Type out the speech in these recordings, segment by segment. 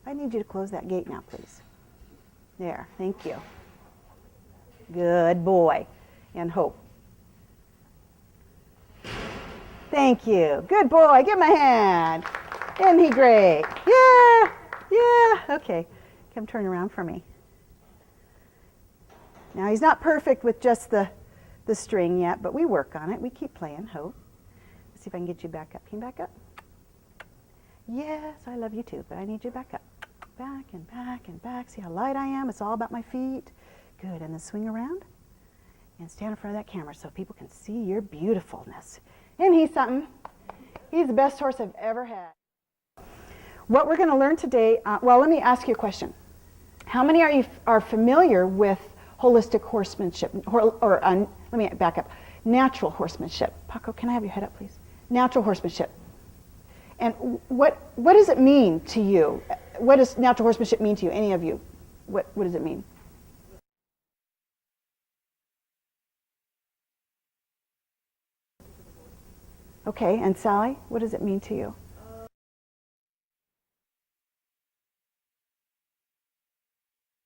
I need you to close that gate now, please. There, thank you. Good boy. And Hope. Thank you. Good boy. Give him a hand. Isn't he great? Yeah. Yeah. Okay. Come turn around for me. Now he's not perfect with just the string yet, but we work on it. We keep playing. Hope. Let's see if I can get you back up. Can you back up? Yes, I love you too, but I need you back up. Back and back and back. See how light I am? It's all about my feet. Good. And then swing around and stand in front of that camera so people can see your beautifulness. And he's something. He's the best horse I've ever had. What we're going to learn today, well, let me ask you a question. How many are familiar with holistic horsemanship, let me back up, natural horsemanship? Paco, can I have your head up, please? Natural horsemanship. And what does it mean to you? What does natural horsemanship mean to you, any of you? What does it mean? Okay, and Sally, what does it mean to you?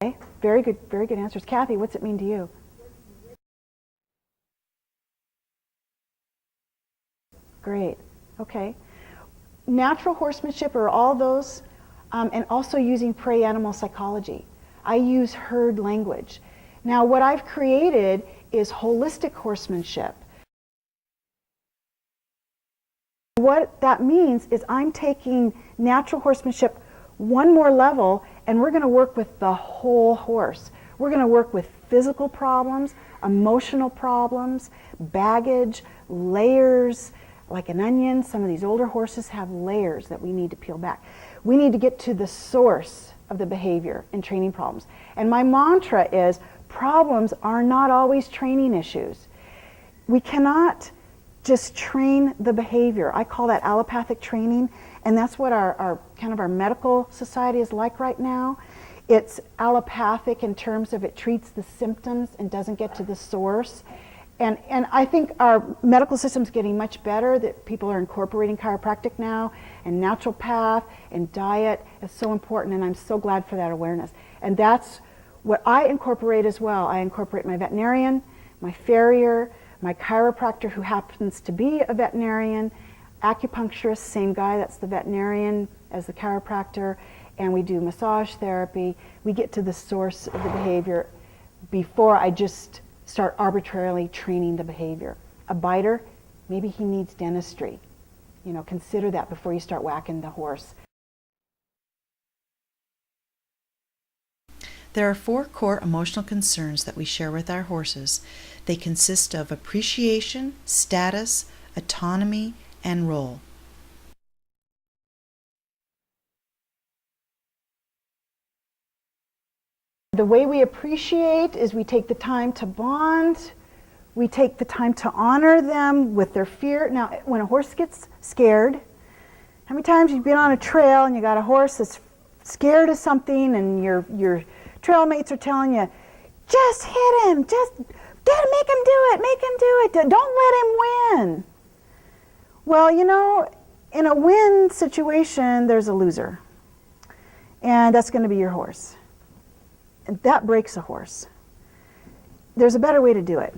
Okay, very good answers. Kathy, what's it mean to you? Great, okay. Natural horsemanship are all those, and also using prey animal psychology. I use herd language. Now what I've created is holistic horsemanship. What that means is I'm taking natural horsemanship one more level, and we're going to work with the whole horse. We're going to work with physical problems, emotional problems, baggage, layers, like an onion. Some of these older horses have layers that we need to peel back. We need to get to the source of the behavior and training problems. And my mantra is, problems are not always training issues. We cannot just train the behavior. I call that allopathic training, and that's what our kind of our medical society is like right now. It's allopathic in terms of it treats the symptoms and doesn't get to the source. And I think our medical system's getting much better, that people are incorporating chiropractic now, and naturopath and diet is so important, and I'm so glad for that awareness. And that's what I incorporate as well. I incorporate my veterinarian, my farrier, my chiropractor who happens to be a veterinarian, acupuncturist, same guy, that's the veterinarian as the chiropractor, and we do massage therapy. We get to the source of the behavior before I just start arbitrarily training the behavior. A biter, maybe he needs dentistry. You know, consider that before you start whacking the horse. There are 4 core emotional concerns that we share with our horses. They consist of appreciation, status, autonomy, and role. The way we appreciate is we take the time to bond, we take the time to honor them with their fear. Now, when a horse gets scared, how many times you've been on a trail and you got a horse that's scared of something and your trail mates are telling you, just hit him, just make him do it, don't let him win. Well, you know, in a win situation, there's a loser, and that's going to be your horse. And that breaks a horse. There's a better way to do it.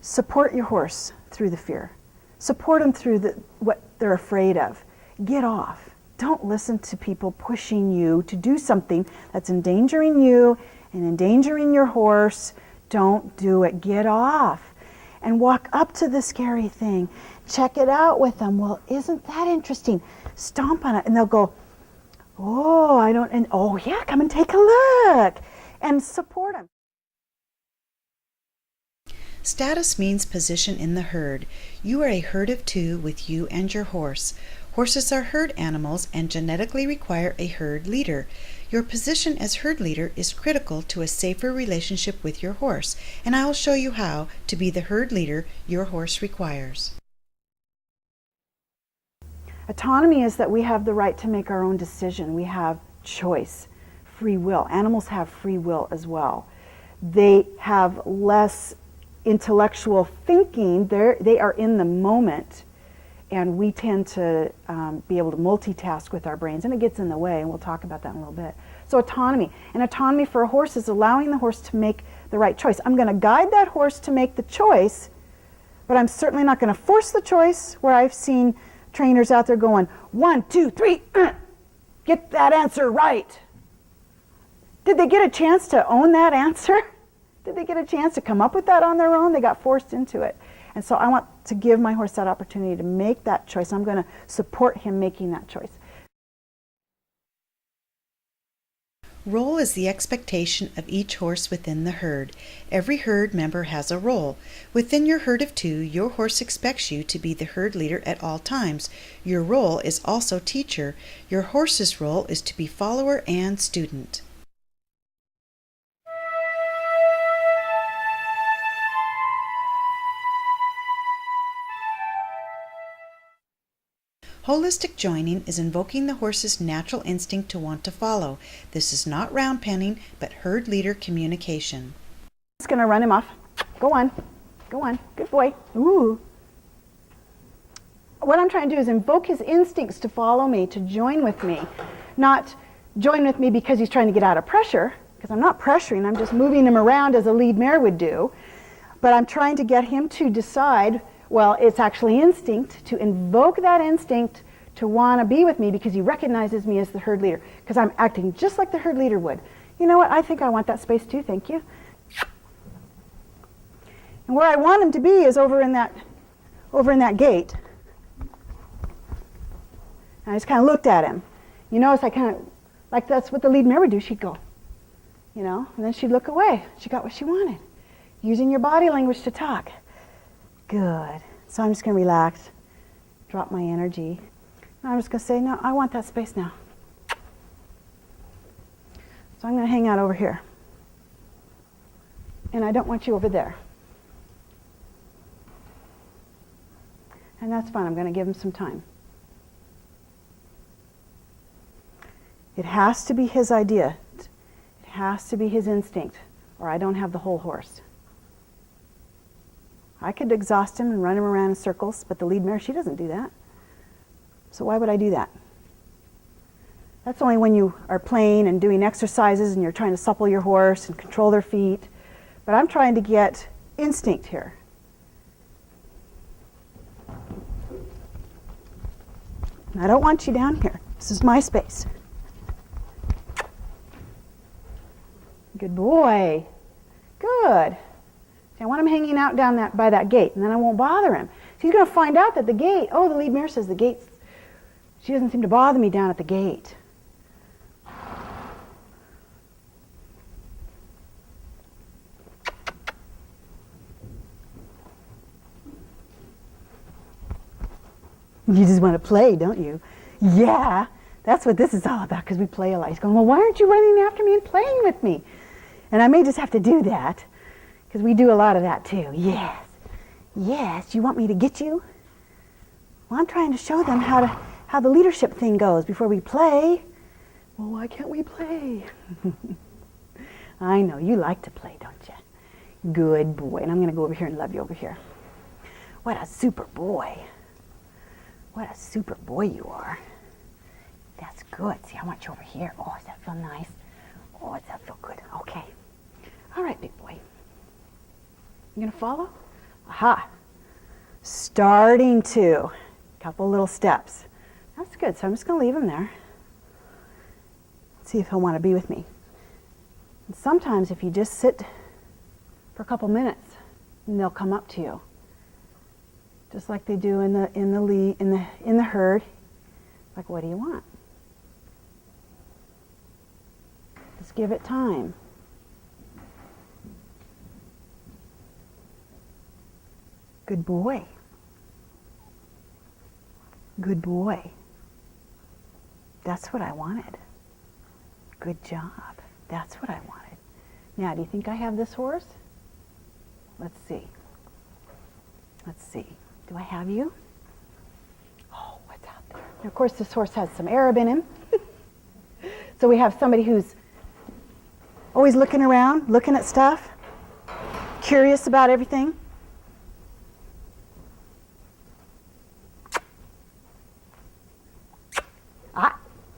Support your horse through the fear. Support them through what they're afraid of. Get off. Don't listen to people pushing you to do something that's endangering you and endangering your horse. Don't do it. Get off. And walk up to the scary thing. Check it out with them. Well, isn't that interesting? Stomp on it and they'll go, oh, oh yeah, come and take a look. And support them. Status means position in the herd. You are a herd of 2 with you and your horse. Horses are herd animals and genetically require a herd leader. Your position as herd leader is critical to a safer relationship with your horse, and I will show you how to be the herd leader your horse requires. Autonomy is that we have the right to make our own decision. We have choice, free will. Animals have free will as well. They have less intellectual thinking. They are in the moment, and we tend to be able to multitask with our brains, and it gets in the way, and we'll talk about that in a little bit. So autonomy. And autonomy for a horse is allowing the horse to make the right choice. I'm going to guide that horse to make the choice, but I'm certainly not going to force the choice, where I've seen trainers out there going, 1, 2, 3, get that answer right. Did they get a chance to own that answer? Did they get a chance to come up with that on their own? They got forced into it. And so I want to give my horse that opportunity to make that choice. I'm going to support him making that choice. Role is the expectation of each horse within the herd. Every herd member has a role. Within your herd of 2, your horse expects you to be the herd leader at all times. Your role is also teacher. Your horse's role is to be follower and student. Holistic joining is invoking the horse's natural instinct to want to follow. This is not round penning, but herd leader communication. I'm just going to run him off. Go on. Go on. Good boy. Ooh. What I'm trying to do is invoke his instincts to follow me, to join with me. Not join with me because he's trying to get out of pressure, because I'm not pressuring. I'm just moving him around as a lead mare would do. But I'm trying to get him to decide, well, it's actually instinct, to invoke that instinct to want to be with me because he recognizes me as the herd leader, because I'm acting just like the herd leader would. You know what? I think I want that space too, thank you. And where I want him to be is over in that gate. And I just kind of looked at him. You notice I kind of, like that's what the lead mare would do. She'd go, you know, and then she'd look away. She got what she wanted. Using your body language to talk. Good. So I'm just going to relax, drop my energy. And I'm just going to say, no, I want that space now. So I'm going to hang out over here. And I don't want you over there. And that's fine. I'm going to give him some time. It has to be his idea. It has to be his instinct, or I don't have the whole horse. I could exhaust him and run him around in circles, but the lead mare, she doesn't do that. So why would I do that? That's only when you are playing and doing exercises and you're trying to supple your horse and control their feet. But I'm trying to get instinct here. And I don't want you down here. This is my space. Good boy. Good. I want him hanging out down by that gate, and then I won't bother him. So he's going to find out that the gate, oh, the lead mare says the gate, she doesn't seem to bother me down at the gate. You just want to play, don't you? Yeah, that's what this is all about, because we play a lot. He's going, well, why aren't you running after me and playing with me? And I may just have to do that. Because we do a lot of that too. Yes. Yes, you want me to get you? Well, I'm trying to show them how the leadership thing goes before we play. Well, why can't we play? I know, you like to play, don't you? Good boy. And I'm going to go over here and love you over here. What a super boy. What a super boy you are. That's good. See, I want you over here. Oh, does that feel nice? Oh, does that feel good? Okay. All right, big boy. You gonna follow? Aha. Starting to. Couple little steps. That's good. So I'm just gonna leave him there. See if he'll want to be with me. And sometimes if you just sit for a couple minutes, and they'll come up to you. Just like they do in the herd. Like, what do you want? Just give it time. Good boy. Good boy. That's what I wanted. Good job. That's what I wanted. Now, do you think I have this horse? Let's see. Let's see. Do I have you? Oh, what's out there? And of course, this horse has some Arab in him. So we have somebody who's always looking around, looking at stuff, curious about everything.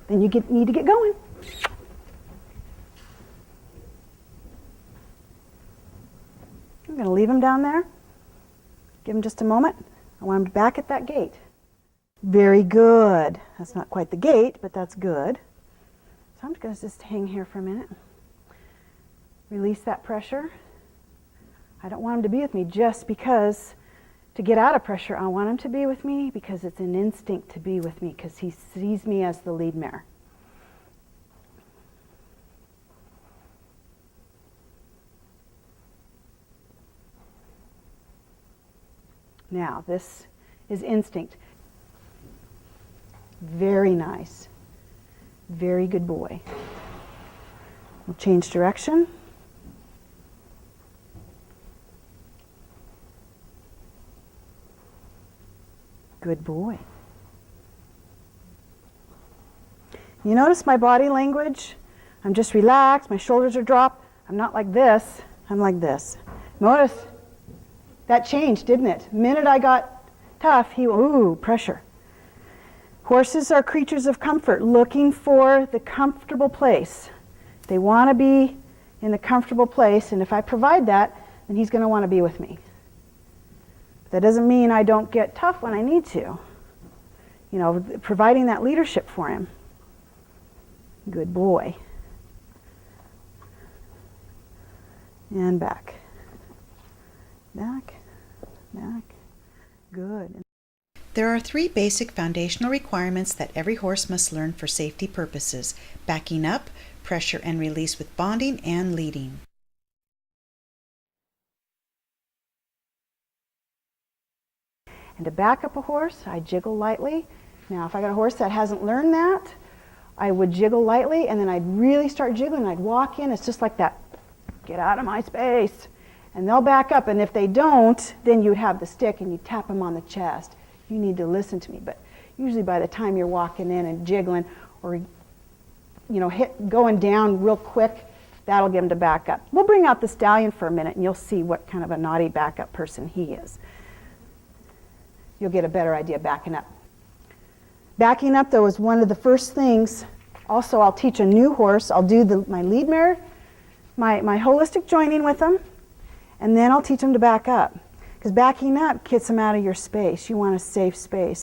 Then you need to get going. I'm going to leave him down there. Give him just a moment. I want him back at that gate. Very good. That's not quite the gate, but that's good. So I'm going to just hang here for a minute. Release that pressure. I don't want him to be with me just because to get out of pressure. I want him to be with me because it's an instinct to be with me because he sees me as the lead mare. Now, this is instinct. Very nice. Very good boy. We'll change direction. Good boy. You notice my body language? I'm just relaxed. My shoulders are dropped. I'm not like this. I'm like this. Notice? That changed, didn't it? The minute I got tough, ooh, pressure. Horses are creatures of comfort, looking for the comfortable place. They want to be in the comfortable place, and if I provide that, then he's going to want to be with me. That doesn't mean I don't get tough when I need to. You know, providing that leadership for him. Good boy. And back. Back, back, good. There are 3 basic foundational requirements that every horse must learn for safety purposes: backing up, pressure and release with bonding, and leading. And to back up a horse, I jiggle lightly. Now, if I got a horse that hasn't learned that, I would jiggle lightly, and then I'd really start jiggling. I'd walk in. It's just like that. Get out of my space. And they'll back up, and if they don't, then you'd have the stick and you tap them on the chest. You need to listen to me. But usually by the time you're walking in and jiggling or going down real quick, that'll get them to back up. We'll bring out the stallion for a minute and you'll see what kind of a naughty backup person he is. You'll get a better idea backing up. Backing up, though, is one of the first things. Also, I'll teach a new horse. I'll do my lead mare, my holistic joining with them. And then I'll teach them to back up. Because backing up gets them out of your space. You want a safe space.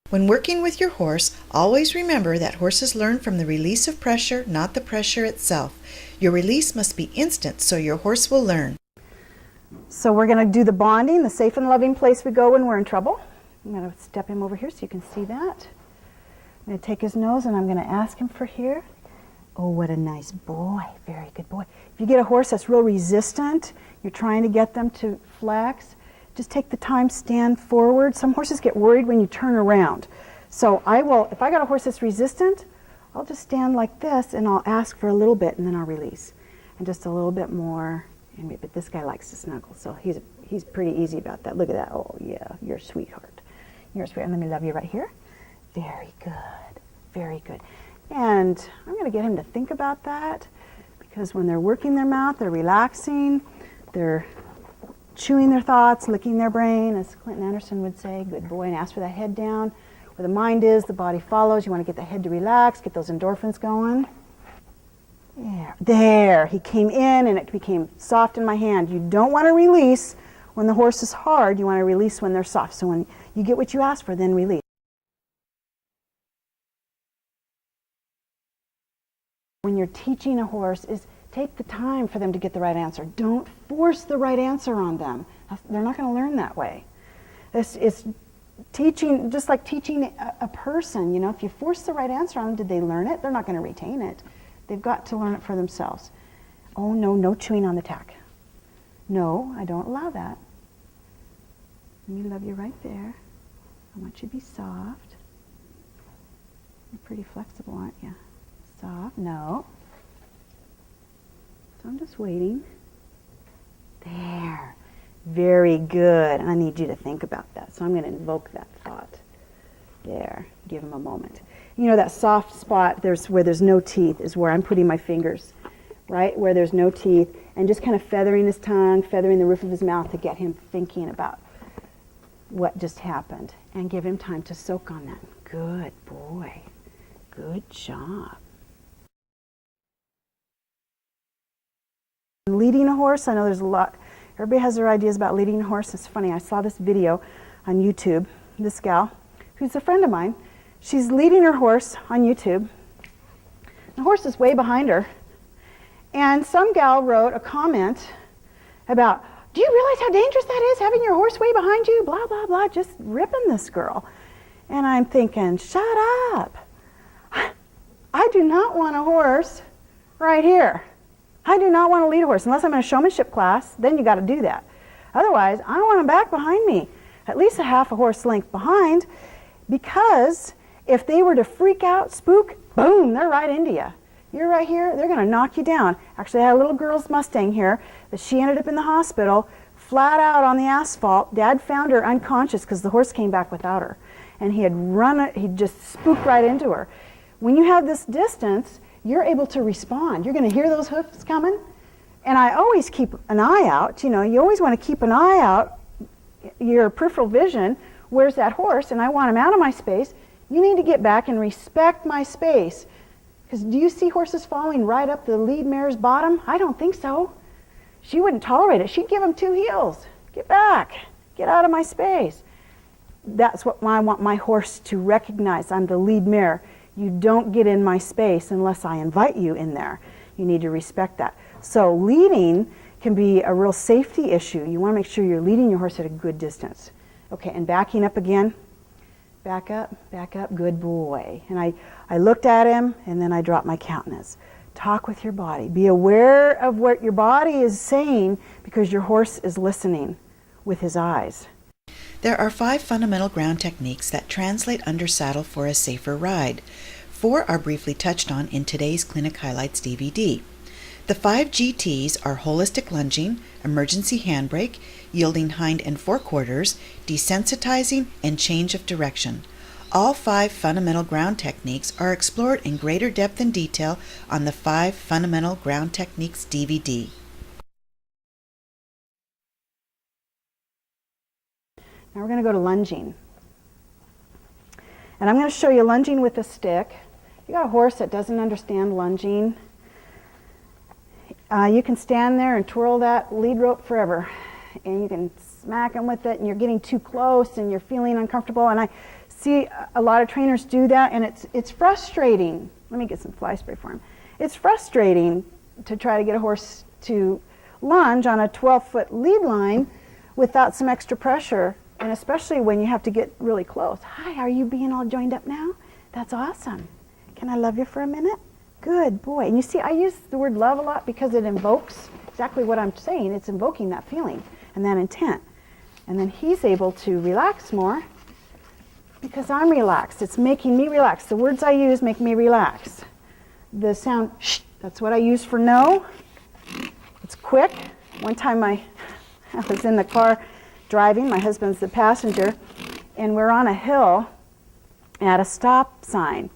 When working with your horse, always remember that horses learn from the release of pressure, not the pressure itself. Your release must be instant so your horse will learn. So we're going to do the bonding, the safe and loving place we go when we're in trouble. I'm going to step him over here so you can see that. I'm going to take his nose and I'm going to ask him for here. Oh, what a nice boy. Very good boy. If you get a horse that's real resistant, you're trying to get them to flex, just take the time, stand forward. Some horses get worried when you turn around. So if I got a horse that's resistant, I'll just stand like this and I'll ask for a little bit and then I'll release. And just a little bit more. But this guy likes to snuggle, so he's pretty easy about that. Look at that. Oh, yeah, you're a sweetheart. You're a sweetheart. And let me love you right here. Very good. Very good. And I'm going to get him to think about that because when they're working their mouth, they're relaxing, they're chewing their thoughts, licking their brain, as Clinton Anderson would say. Good boy. And ask for that head down. Where the mind is, the body follows. You want to get the head to relax, get those endorphins going. There. He came in and it became soft in my hand. You don't want to release when the horse is hard. You want to release when they're soft. So when you get what you ask for, then release. When you're teaching a horse is take the time for them to get the right answer. Don't force the right answer on them. They're not going to learn that way. It's teaching, just like teaching a person. If you force the right answer on them, did they learn it? They're not going to retain it. They've got to learn it for themselves. Oh, no chewing on the tack. No, I don't allow that. Let me love you right there. I want you to be soft. You're pretty flexible, aren't you? Soft. No. So I'm just waiting. There. Very good. And I need you to think about that. So I'm going to invoke that thought. There. Give him a moment. That soft spot where there's no teeth is where I'm putting my fingers, right? Where there's no teeth. And just kind of feathering his tongue, feathering the roof of his mouth to get him thinking about what just happened. And give him time to soak on that. Good boy. Good job. Leading a horse, I know there's a lot, everybody has their ideas about leading a horse. It's funny, I saw this video on YouTube. This gal, who's a friend of mine, she's leading her horse on YouTube. The horse is way behind her. And some gal wrote a comment about, do you realize how dangerous that is, having your horse way behind you? Blah, blah, blah, just ripping this girl. And I'm thinking, shut up. I do not want a horse right here. I do not want to lead a horse. Unless I'm in a showmanship class, then you got to do that. Otherwise, I don't want them back behind me, at least a half a horse length behind, because if they were to freak out, spook, boom, they're right into you. You're right here, they're going to knock you down. Actually, I had a little girl's Mustang here that she ended up in the hospital, flat out on the asphalt. Dad found her unconscious because the horse came back without her. And he just spooked right into her. When you have this distance, you're able to respond. You're going to hear those hoofs coming. And I always keep an eye out. You know, you always want to keep an eye out, your peripheral vision. Where's that horse? And I want him out of my space. You need to get back and respect my space. Because do you see horses following right up the lead mare's bottom? I don't think so. She wouldn't tolerate it. She'd give him 2 heels. Get back. Get out of my space. That's what I want my horse to recognize. I'm the lead mare. You don't get in my space unless I invite you in there. You need to respect that. So leading can be a real safety issue. You want to make sure you're leading your horse at a good distance. Okay, and backing up again. Back up, good boy. And I looked at him and then I dropped my countenance. Talk with your body. Be aware of what your body is saying because your horse is listening with his eyes. There are 5 fundamental ground techniques that translate under saddle for a safer ride. 4 are briefly touched on in today's Clinic Highlights DVD. The 5 GTs are holistic lunging, emergency handbrake, yielding hind and forequarters, desensitizing, and change of direction. All 5 fundamental ground techniques are explored in greater depth and detail on the 5 Fundamental Ground Techniques DVD. Now we're going to go to lunging. And I'm going to show you lunging with a stick. You got a horse that doesn't understand lunging. You can stand there and twirl that lead rope forever. And you can smack them with it and you're getting too close and you're feeling uncomfortable. And I see a lot of trainers do that and it's frustrating. Let me get some fly spray for him. It's frustrating to try to get a horse to lunge on a 12-foot lead line without some extra pressure. And especially when you have to get really close. Hi, are you being all joined up now? That's awesome. Can I love you for a minute? Good boy. And you see, I use the word love a lot because it invokes exactly what I'm saying. It's invoking that feeling and that intent. And then he's able to relax more because I'm relaxed. It's making me relax. The words I use make me relax. The sound, shh, that's what I use for no. It's quick. One time I was in the car driving, my husband's the passenger, and we're on a hill at a stop sign.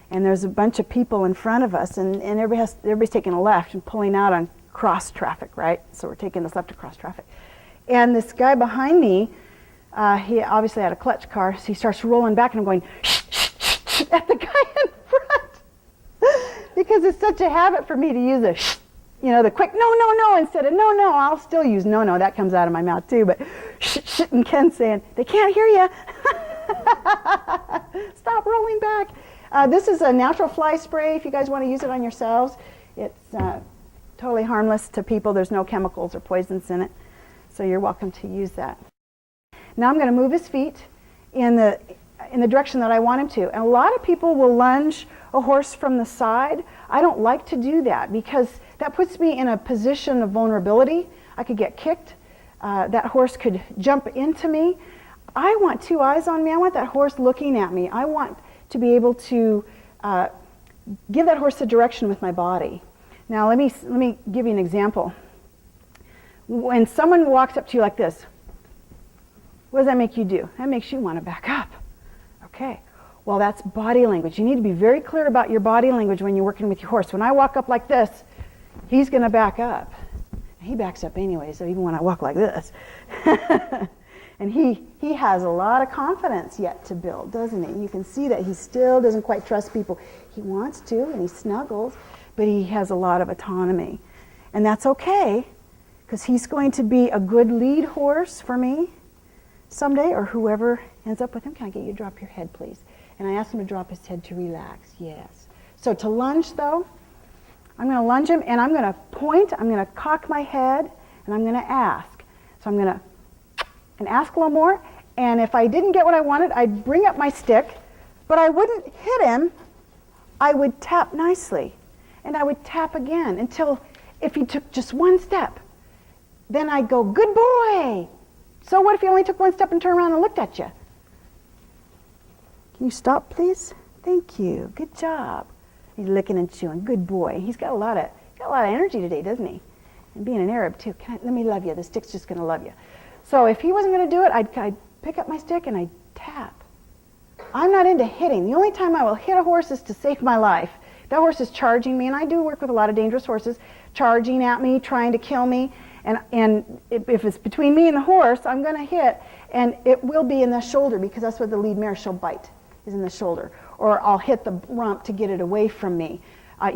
And there's a bunch of people in front of us, and everybody's taking a left and pulling out on cross traffic, right? So we're taking this left across traffic. And this guy behind me, he obviously had a clutch car, so he starts rolling back, and I'm going, shh, shh, shh, shh, at the guy in front. Because it's such a habit for me to use a shh, you know, the quick no, no, no, instead of no, no. I'll still use no, no. That comes out of my mouth too, but shh, shh, and Ken's saying, they can't hear you. Stop rolling back. This is a natural fly spray if you guys want to use it on yourselves. It's totally harmless to people. There's no chemicals or poisons in it. So you're welcome to use that. Now I'm going to move his feet in the direction that I want him to. And a lot of people will lunge a horse from the side. I don't like to do that because that puts me in a position of vulnerability. I could get kicked. That horse could jump into me. I want 2 eyes on me. I want that horse looking at me. I want to be able to give that horse a direction with my body. Now let me give you an example. When someone walks up to you like this, what does that make you do? That makes you want to back up. Okay. Well, that's body language. You need to be very clear about your body language when you're working with your horse. When I walk up like this, he's going to back up. He backs up anyway, so even when I walk like this. And he has a lot of confidence yet to build, doesn't he? You can see that he still doesn't quite trust people. He wants to, and he snuggles, but he has a lot of autonomy. And that's okay, because he's going to be a good lead horse for me someday, or whoever ends up with him. Can I get you to drop your head, please? And I asked him to drop his head to relax. Yes. So to lunge, though, I'm going to lunge him, and I'm going to point, I'm going to cock my head, and I'm going to ask. So I'm going to ask a little more, and if I didn't get what I wanted, I'd bring up my stick, but I wouldn't hit him. I would tap nicely, and I would tap again until, if he took just one step, then I'd go, good boy. So what if he only took one step and turned around and looked at you? Can you stop, please? Thank you. Good job. He's licking and chewing. Good boy. He's got a lot of energy today, doesn't he? And being an Arab too. Let me love you. The stick's just going to love you. So if he wasn't going to do it, I'd pick up my stick and I'd tap. I'm not into hitting. The only time I will hit a horse is to save my life. That horse is charging me, and I do work with a lot of dangerous horses, charging at me, trying to kill me. And if it's between me and the horse, I'm going to hit, and it will be in the shoulder, because that's what the lead mare, she'll bite, is in the shoulder. Or I'll hit the rump to get it away from me.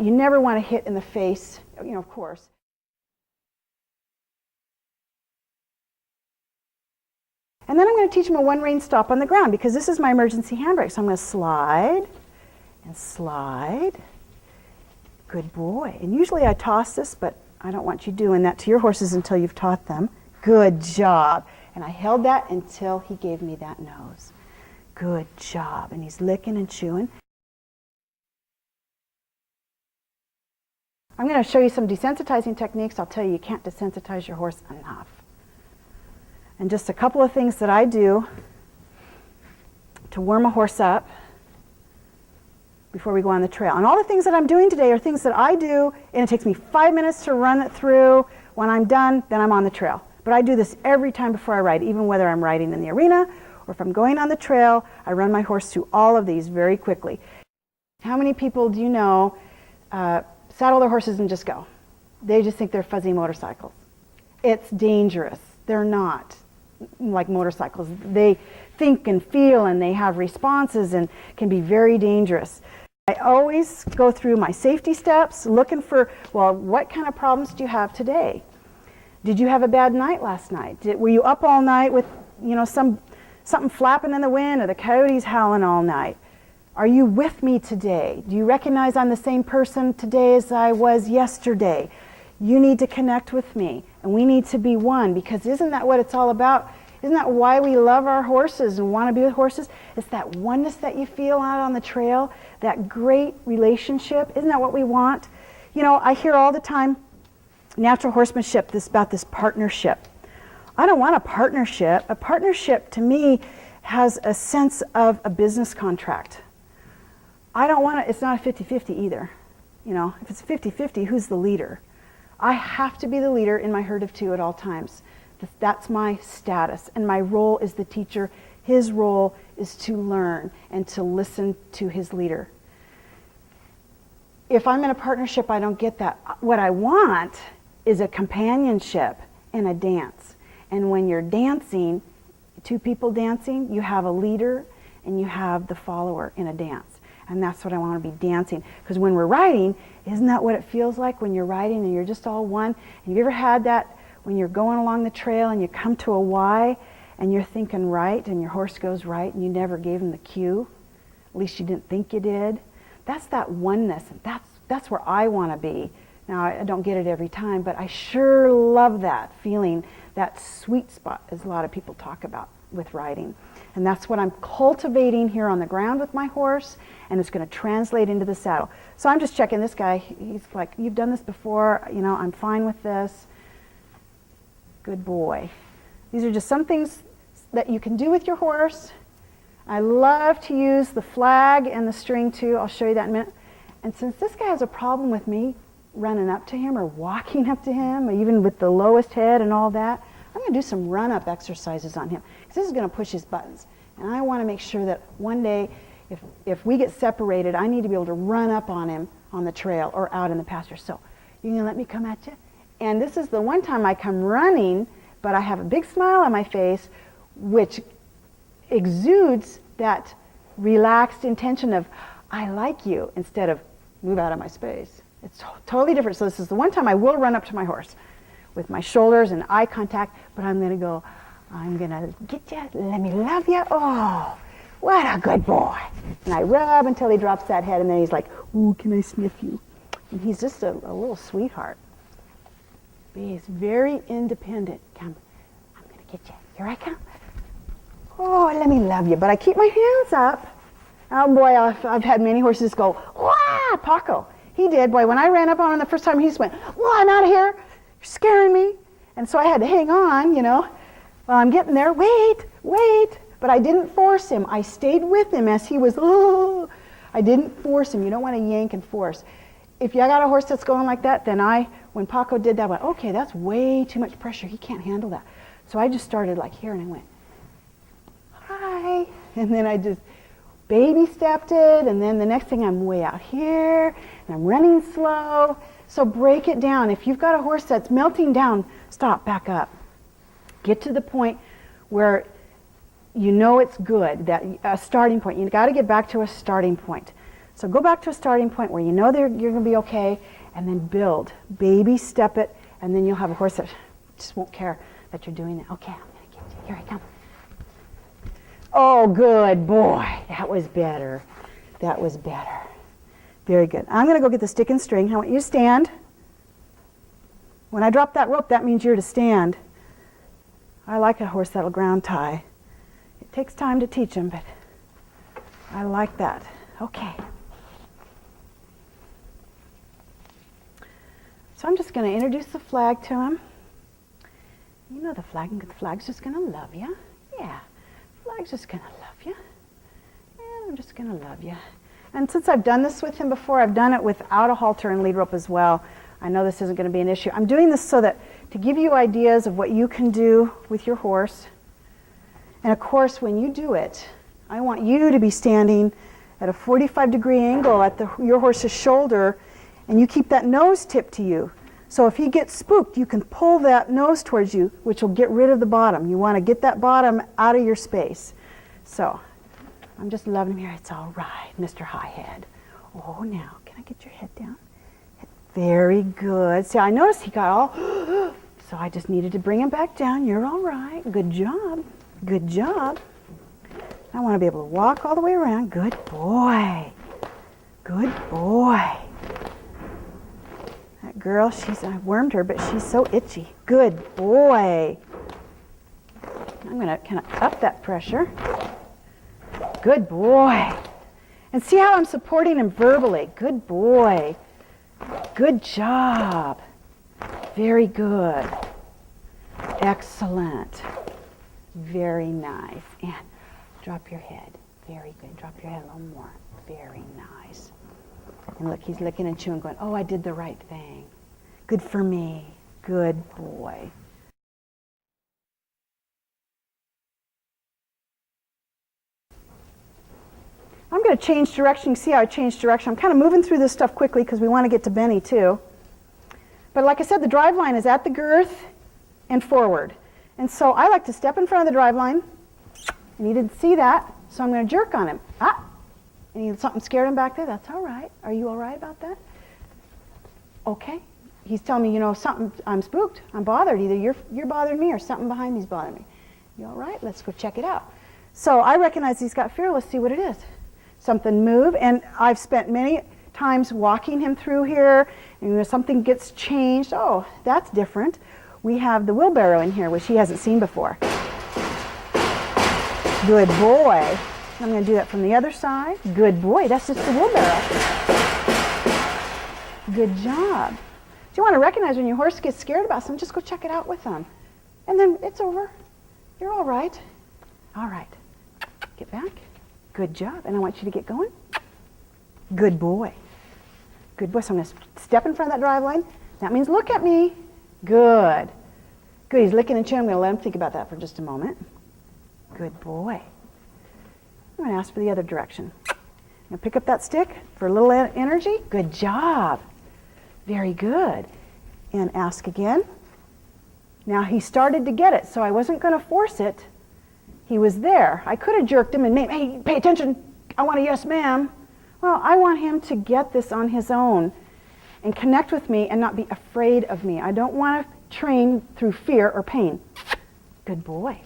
You never want to hit in the face, of course. And then I'm going to teach him a one-rein stop on the ground, because this is my emergency handbrake. So I'm going to slide and slide. Good boy. And usually I toss this, but I don't want you doing that to your horses until you've taught them. Good job. And I held that until he gave me that nose. Good job. And he's licking and chewing. I'm going to show you some desensitizing techniques. I'll tell you, you can't desensitize your horse enough. And just a couple of things that I do to warm a horse up before we go on the trail. And all the things that I'm doing today are things that I do, and it takes me 5 minutes to run it through. When I'm done, then I'm on the trail. But I do this every time before I ride, even whether I'm riding in the arena or if I'm going on the trail. I run my horse through all of these very quickly. How many people do you know saddle their horses and just go? They just think they're fuzzy motorcycles. It's dangerous. They're not like motorcycles. They think and feel, and they have responses, and can be very dangerous. I always go through my safety steps, looking for, well, what kind of problems do you have today? Did you have a bad night last night? Were you up all night with, something flapping in the wind, or the coyotes howling all night? Are you with me today? Do you recognize I'm the same person today as I was yesterday? You need to connect with me, and we need to be one, because isn't that what it's all about? Isn't that why we love our horses and want to be with horses? It's that oneness that you feel out on the trail, that great relationship. Isn't that what we want? I hear all the time, natural horsemanship, about this partnership. I don't want a partnership. A partnership, to me, has a sense of a business contract. I don't want it. It's not a 50-50 either. If it's 50-50, who's the leader? I have to be the leader in my herd of two at all times. That's my status, and my role is the teacher. His role is to learn and to listen to his leader. If I'm in a partnership, I don't get that. What I want is a companionship and a dance. And when you're dancing, two people dancing, you have a leader and you have the follower in a dance. And that's what I want to be dancing. Because when we're riding, isn't that what it feels like when you're riding and you're just all one? And have you ever had that when you're going along the trail and you come to a Y and you're thinking right and your horse goes right and you never gave him the cue? At least you didn't think you did. That's that oneness. And that's where I want to be. Now, I don't get it every time, but I sure love that feeling, that sweet spot, as a lot of people talk about with riding. And that's what I'm cultivating here on the ground with my horse, and it's going to translate into the saddle. So I'm just checking this guy. He's like, you've done this before, I'm fine with this. Good boy. These are just some things that you can do with your horse. I love to use the flag and the string too. I'll show you that in a minute. And since this guy has a problem with me running up to him or walking up to him, or even with the lowest head and all that, I'm going to do some run-up exercises on him, because this is going to push his buttons. And I want to make sure that one day, if we get separated, I need to be able to run up on him on the trail or out in the pasture. So, you going to let me come at you? And this is the one time I come running, but I have a big smile on my face which exudes that relaxed intention of, I like you, instead of move out of my space. It's totally different. So this is the one time I will run up to my horse with my shoulders and eye contact, but I'm going to go, I'm going to get you, let me love you. Oh, what a good boy. And I rub until he drops that head, and then he's like, ooh, can I sniff you? And he's just a little sweetheart. But he's very independent. Come, I'm going to get you. Here I come. Oh, let me love you. But I keep my hands up. Oh boy, I've had many horses go, wah, Paco. He did, boy, when I ran up on him the first time, he just went, well, I'm out of here. You're scaring me. And so I had to hang on, you know. Well, I'm getting there. Wait, wait. But I didn't force him. I stayed with him as he was, oh. I didn't force him. You don't want to yank and force. If you got a horse that's going like that, then when Paco did that, I went, okay, that's way too much pressure. He can't handle that. So I just started like here, and I went, hi. And then I just baby stepped it, and then the next thing I'm way out here, and I'm running slow. So break it down. If you've got a horse that's melting down, stop, back up. Get to the point where you know it's good, that a starting point. You've got to get back to a starting point. So go back to a starting point where you know you're going to be okay, and then build. Baby step it, and then you'll have a horse that just won't care that you're doing that. Okay, I'm going to get you. Here I come. Oh, good boy. That was better. That was better. Very good. I'm going to go get the stick and string. I want you to stand. When I drop that rope, that means you're to stand. I like a horse that'll ground tie. It takes time to teach him, but I like that. Okay. So I'm just going to introduce the flag to him. You know the flag's just going to love you. Yeah. Flag's just going to love you. And I'm just going to love you. And since I've done this with him before, I've done it without a halter and lead rope as well. I know this isn't going to be an issue. I'm doing this so that to give you ideas of what you can do with your horse. And of course, when you do it, I want you to be standing at a 45-degree angle at your horse's shoulder, and you keep that nose tipped to you. So if he gets spooked, you can pull that nose towards you, which will get rid of the bottom. You want to get that bottom out of your space. So I'm just loving him here. It's all right, Mr. High Head. Oh, now, can I get your head down? Very good. See, I noticed he got all, so I just needed to bring him back down. You're all right. Good job. Good job. I want to be able to walk all the way around. Good boy. Good boy. That girl, I wormed her, but she's so itchy. Good boy. I'm going to kind of up that pressure. Good boy. And see how I'm supporting him verbally. Good boy. Good job. Very good. Excellent. Very nice. And drop your head. Very good. Drop your head a little more. Very nice. And look, he's licking and chewing, going, oh, I did the right thing. Good for me. Good boy. I'm going to change direction. You see how I changed direction? I'm kind of moving through this stuff quickly because we want to get to Benny too. But like I said, the drive line is at the girth and forward. And so I like to step in front of the drive line. And he didn't see that, so I'm going to jerk on him. Ah! And something scared him back there. That's all right. Are you all right about that? Okay. He's telling me, you know, something, I'm spooked. I'm bothered. Either you're bothering me or something behind me's bothering me. You all right? Let's go check it out. So I recognize he's got fear. Let's see what it is. Something move, and I've spent many times walking him through here, and when something gets changed, oh, that's different. We have the wheelbarrow in here, which he hasn't seen before. Good boy. I'm going to do that from the other side. Good boy. That's just the wheelbarrow. Good job. Do you want to recognize when your horse gets scared about something, just go check it out with them. And then it's over. You're all right. All right. Get back. Good job. And I want you to get going. Good boy. Good boy. So I'm going to step in front of that drive line. That means look at me. Good. Good. He's licking and chewing. I'm going to let him think about that for just a moment. Good boy. I'm going to ask for the other direction. I'm going to pick up that stick for a little energy. Good job. Very good. And ask again. Now he started to get it, so I wasn't going to force it. He was there. I could have jerked him and made, hey, pay attention. I want a yes, ma'am. Well, I want him to get this on his own and connect with me and not be afraid of me. I don't want to train through fear or pain. Good boy.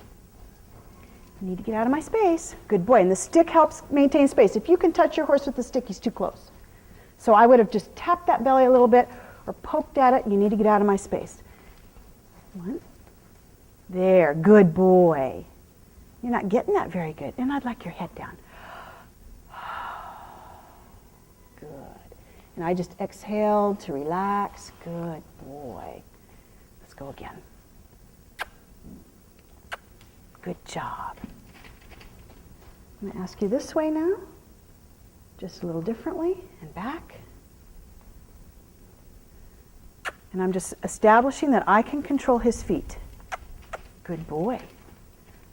You need to get out of my space. Good boy. And the stick helps maintain space. If you can touch your horse with the stick, he's too close. So I would have just tapped that belly a little bit or poked at it. You need to get out of my space. One. There. Good boy. You're not getting that very good. And I'd like your head down. Good. And I just exhaled to relax. Good boy. Let's go again. Good job. I'm going to ask you this way now. Just a little differently. And back. And I'm just establishing that I can control his feet. Good boy.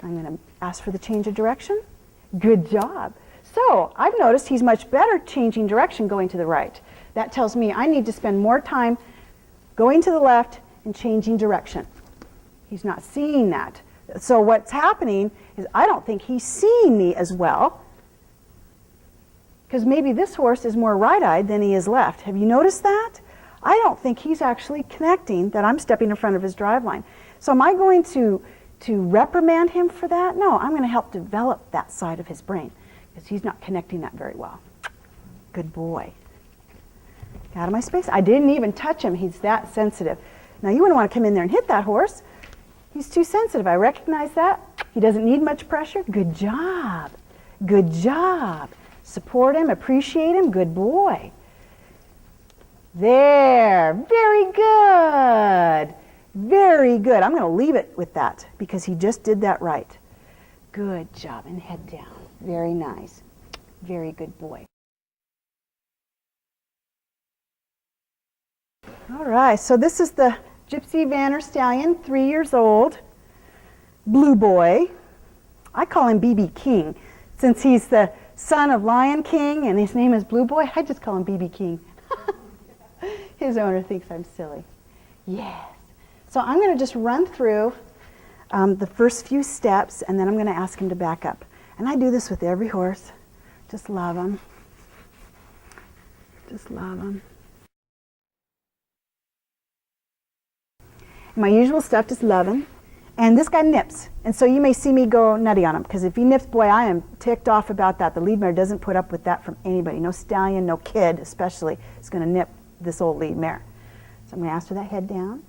I'm going to ask for the change of direction. Good job. So I've noticed he's much better changing direction going to the right. That tells me I need to spend more time going to the left and changing direction. He's not seeing that. So what's happening is I don't think he's seeing me as well, because maybe this horse is more right-eyed than he is left. Have you noticed that? I don't think he's actually connecting that I'm stepping in front of his drive line. So am I going to reprimand him for that? No, I'm going to help develop that side of his brain, because he's not connecting that very well. Good boy. Out of my space. I didn't even touch him. He's that sensitive. Now you wouldn't want to come in there and hit that horse. He's too sensitive. I recognize that. He doesn't need much pressure. Good job. Good job. Support him, appreciate him. Good boy. There. Very good. Very good. I'm going to leave it with that because he just did that right. Good job. And head down. Very nice. Very good boy. All right. So this is the Gypsy Vanner Stallion, 3 years old, blue boy. I call him BB King. Since he's the son of Lion King and his name is Blue Boy, I just call him BB King. His owner thinks I'm silly. Yes. So I'm going to just run through the first few steps, and then I'm going to ask him to back up. And I do this with every horse. Just love him. Just love him. My usual stuff, just loving. And this guy nips. And so you may see me go nutty on him, because if he nips, boy, I am ticked off about that. The lead mare doesn't put up with that from anybody. No stallion, no kid especially, is going to nip this old lead mare. So I'm going to ask for that head down.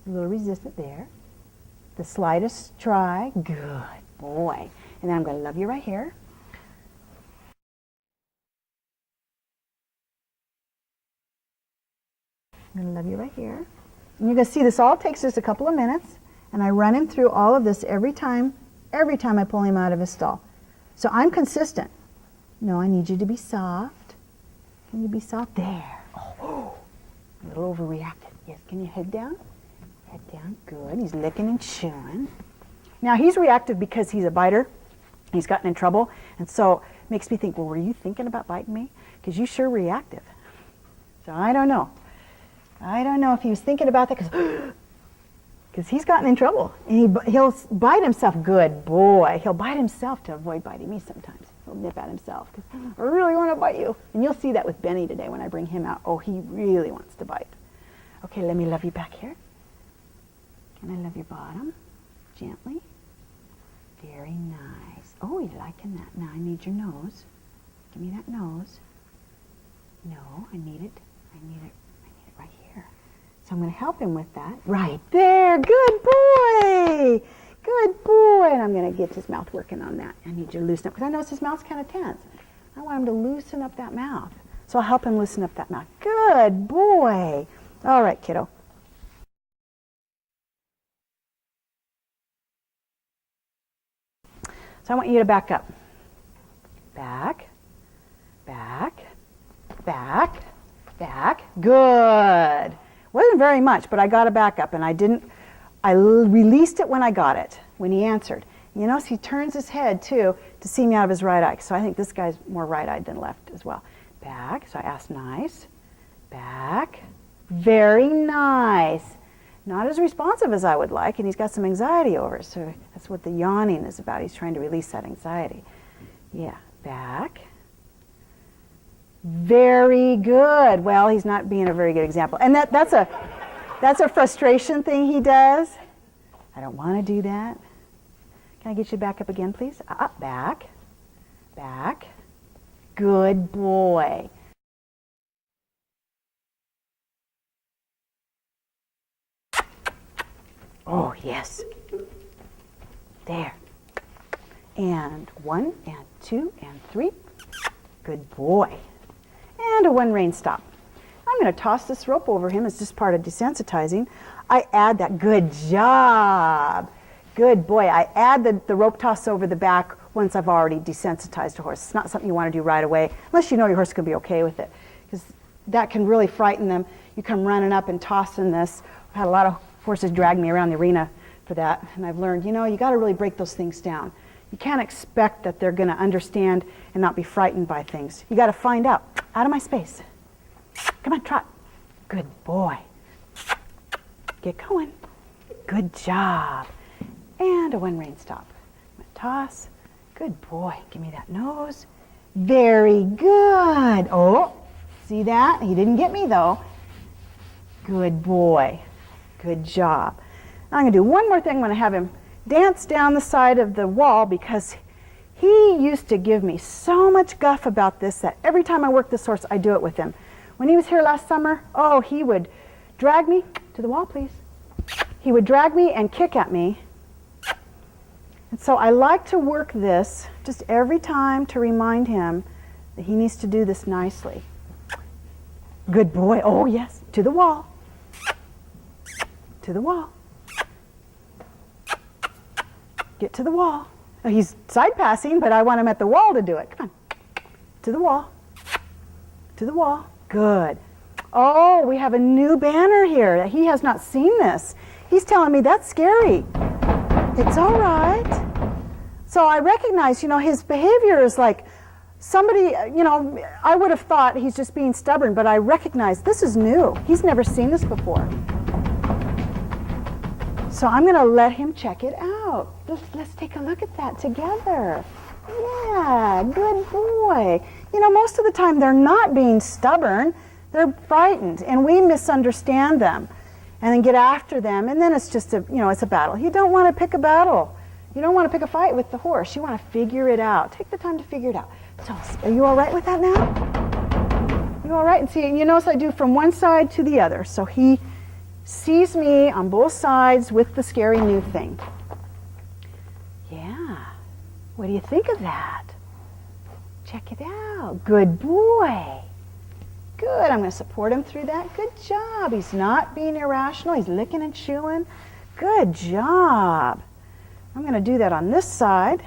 A little resistant there. The slightest try. Good boy. And then I'm going to love you right here. I'm going to love you right here. And you're going to see this all takes just a couple of minutes, and I run him through all of this every time I pull him out of his stall. So I'm consistent. No, I need you to be soft. Can you be soft? There. Oh, a little overreacted. Yes, can you head down? Head down. Good. He's licking and chewing. Now he's reactive because he's a biter. He's gotten in trouble, and so it makes me think, well, were you thinking about biting me? Because you sure reactive. So I don't know. I don't know if he was thinking about that because he's gotten in trouble. And he'll bite himself. Good boy. He'll bite himself to avoid biting me sometimes. He'll nip at himself because I really want to bite you. And you'll see that with Benny today when I bring him out. Oh, he really wants to bite. Okay, let me love you back here. Can I love your bottom? Gently. Very nice. Oh, he's liking that. Now I need your nose. Give me that nose. No, I need it. I need it right here. So I'm going to help him with that. Right there. Good boy. Good boy. And I'm going to get his mouth working on that. I need you to loosen up because I notice his mouth's kind of tense. I want him to loosen up that mouth. So I'll help him loosen up that mouth. Good boy. All right, kiddo. So I want you to back up. Back, back, back, back. Good. Wasn't very much, but I got a back up, and I released it when I got it, when he answered. You notice he turns his head, too, to see me out of his right eye. So I think this guy's more right-eyed than left as well. Back. So I asked nice. Back. Very nice. Not as responsive as I would like, and he's got some anxiety over it, so that's what the yawning is about. He's trying to release that anxiety. Yeah, back. Very good. Well, he's not being a very good example. And that's a frustration thing he does. I don't want to do that. Can I get you back up again, please? Back. Back. Good boy. Oh, yes. There. And 1, and 2, and 3. Good boy. And a 1 rein stop. I'm going to toss this rope over him as just part of desensitizing. I add that. Good job. Good boy. I add the rope toss over the back once I've already desensitized a horse. It's not something you want to do right away, unless you know your horse is going to be okay with it, because that can really frighten them. You come running up and tossing this. I've had a lot of horses drag me around the arena for that, and I've learned, you got to really break those things down. You can't expect that they're going to understand and not be frightened by things. You got to find out. Out of my space. Come on, trot. Good boy. Get going. Good job. And a 1 rein stop. Toss. Good boy. Give me that nose. Very good. Oh, see that? He didn't get me though. Good boy. Good job. Now I'm going to do one more thing. I'm going to have him dance down the side of the wall, because he used to give me so much guff about this that every time I work this horse, I do it with him. When he was here last summer, oh, he would drag me to the wall, please. He would drag me and kick at me. And so I like to work this just every time to remind him that he needs to do this nicely. Good boy. Oh, yes. To the wall. To the wall. Get to the wall. He's side passing, but I want him at the wall to do it. Come on. To the wall. To the wall. Good. Oh, we have a new banner here. He has not seen this. He's telling me that's scary. It's all right. So I recognize, his behavior is like somebody, I would have thought he's just being stubborn, but I recognize this is new. He's never seen this before. So I'm going to let him check it out. Let's take a look at that together. Yeah, good boy. Most of the time they're not being stubborn. They're frightened, and we misunderstand them and then get after them, and then it's just it's a battle. You don't want to pick a battle. You don't want to pick a fight with the horse. You want to figure it out. Take the time to figure it out. So, are you all right with that now? You all right? And see, you notice I do from one side to the other. So he sees me on both sides with the scary new thing. Yeah. What do you think of that? Check it out. Good boy. Good. I'm going to support him through that. Good job. He's not being irrational. He's licking and chewing. Good job. I'm going to do that on this side.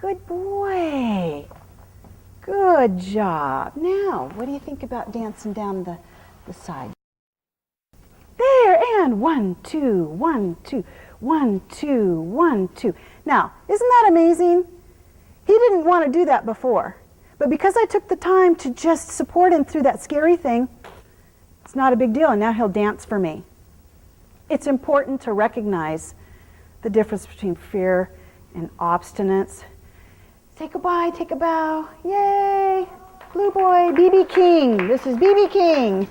Good boy. Good job. Now, what do you think about dancing down the side? There, and 1, 2, 1, 2, 1, 2, 1, 2. Now, isn't that amazing? He didn't want to do that before. But because I took the time to just support him through that scary thing, it's not a big deal, and now he'll dance for me. It's important to recognize the difference between fear and obstinance. Say goodbye, take a bow. Yay! Blue boy, BB King. This is BB King.